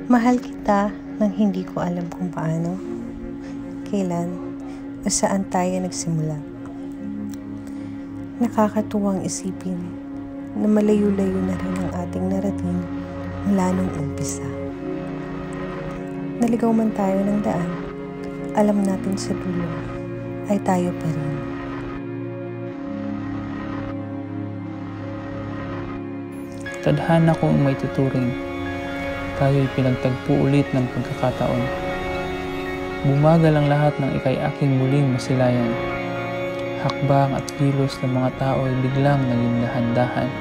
Mahal kita nang hindi ko alam kung paano, kailan o saan tayo nagsimula. Nakakatuwang isipin na malayo-layo na rin ang ating narating mula nung umpisa. Naligaw man tayo ng daan, alam natin sa dulo ay tayo pa rin. Tadhana ko ang may tuturing. Tayo'y pinagtagpo ulit ng pagkakataon. Bumagal ang lahat ng ikay aking muling masilayan. Hakbang at kilos ng mga tao ay biglang naging dahan-dahan.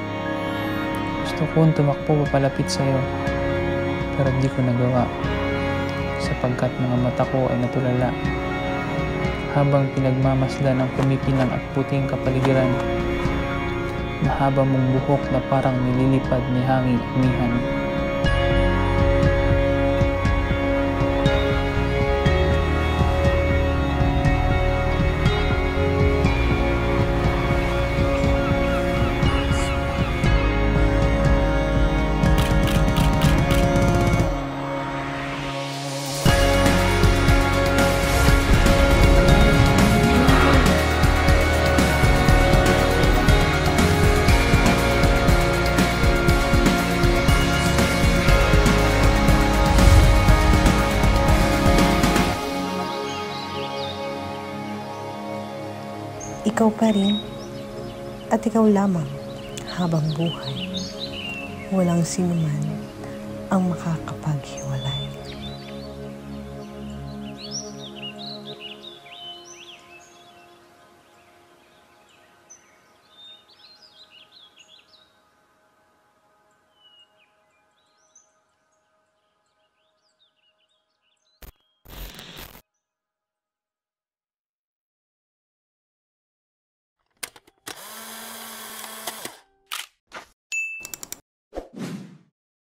Gusto kong tumakbo papalapit sa'yo, pero di ko nagawa, sapagkat mga mata ko ay natulala. Habang pinagmamasdan ang pumipinang at puting kapaligiran, mahaba mong buhok na parang nililipad ni hangin amihan. Ikaw pa rin at ikaw lamang habang buhay. Walang sinuman ang makakapaghiwalay.